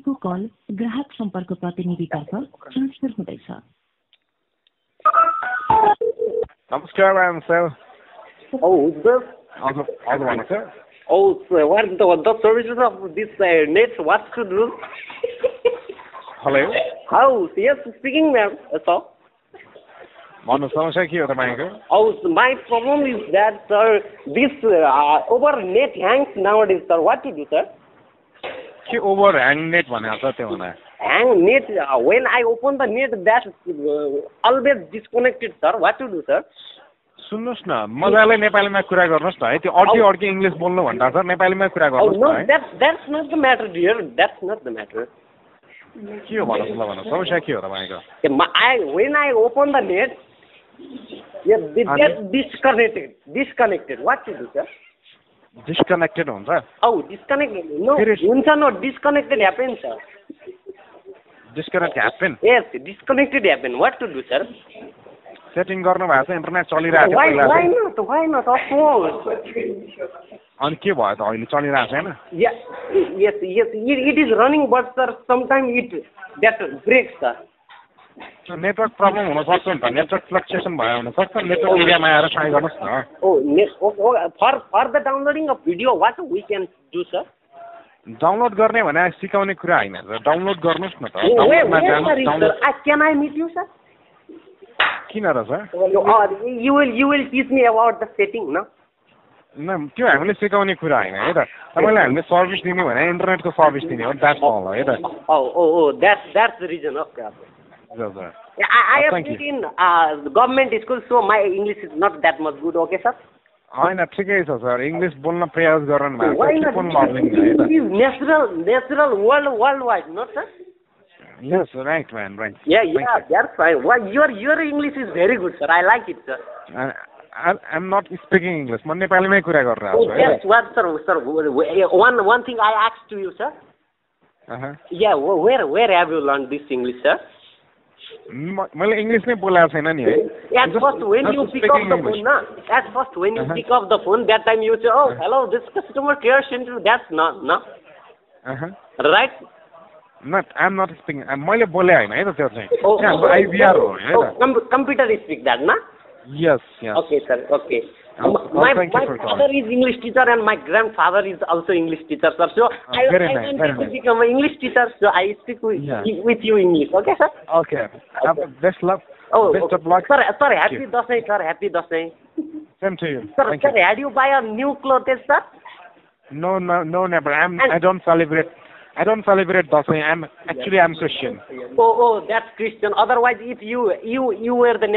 तपाईको कल ग्राहक सम्पर्क प्रतिनिधितर्फ ट्रान्सफर हुँदैछ। नमस्कार ma'am sir. Oh, who's this? हजुर भन्नुहोस् sir. Oh, so what the services of this net? What to do? Hello. Oh, yes, speaking, ma'am. So. भन्नुहोस् समस्या के हो तपाईको? Oh, so my problem is that, sir, this over net hangs nowadays, sir. What to do, sir? के over hang net भनेको छ त्यो भन्दा? Hang net, when I open the net, that's always disconnected, sir. What to do, sir? सुन्नुहोस् न, मजाले नेपालीमा कुरा गर्नुहोस् न है। त्यो अड्की इंग्लिश बोल्नु भन्दा सर नेपालीमा कुरा Oh, गर्नुहोस् no, न है। that's not the matter, dear. That's not the matter. के हो भन्नुहोस् ल भन्नुहोस् समस्या के हो तपाईको? When I open the net, yeah, they get disconnected. What to do, sir? Disconnected हुन्छ? Oh, disconnected. No, no, disconnected happens, sir. Disconnect happen? Yes, disconnected happen. What to do, sir? Setting गर्नु भएको छ internet चलिरहेको छ Why पहिला? Why not? Of course. अनि के भयो त अहिले चलिरहेको छैन? Yes. It is running, but sir, sometimes that breaks, sir. Network problem हुन सक्छ नि त, नेटवर्क फ्लक्चुएसन भयो हुन सक्छ। नेटवर्क एरियामा आएर ट्राई गर्नुहोस् न। For the downloading of video, what we can do, sir? Download गर्ने भने सिकाउने कुरा हैन सर, डाउनलोड गर्नुहोस् न त। Can I meet you, sir? किन र sir? You will teach me about the setting, no? न त्यो हामीले सिकाउने कुरा हैन है त। तपाईले हामीले सर्भिस दिने भने इन्टरनेटको सर्भिस दिने हो, द्याट्स अल है त। Oh, that's the reason of that. हजुर। I have been in government school, so my English is not that much good, okay, sir? हैन ठिकै छ सर, इंग्लिश बोल्न प्रयास गर्नु भएको Why छ। not? कुन लर्निङ है त? It is natural worldwide, not, sir? Yes, right man, right. Yeah, that's fine. Why your English is very good, sir. I like it, sir. I'm not speaking English. म नेपालीमै कुरा गरिरहेको छु है। Yes, what, sir? One thing I asked to you, sir. Yeah, where have you learned this English, sir? मैले English नै बोलेको छैन नि है। At first, when you pick up the phone, na? At first, when you pick up the phone, that time you say, "Oh, hello, this customer care center." That's not, no. Right? Not, I'm not speaking. मैले बोले हैन है त त्यो चाहिँ। हाम्रो IVR हो है त। Computer speak that, na? Yes. Okay, sir. Okay. My father is English teacher and my grandfather is also English teacher, sir. So I want to become an English teacher, so I speak with you English. Okay, sir? Okay. Best luck. Best of luck. Sir, happy Dasai, sir. Happy Dasai. Same to you. Sir, had you buy a new clothes, sir? No, never. I don't celebrate. I don't celebrate Dasai. I'm Christian. Oh, that's Christian. Otherwise, if you were the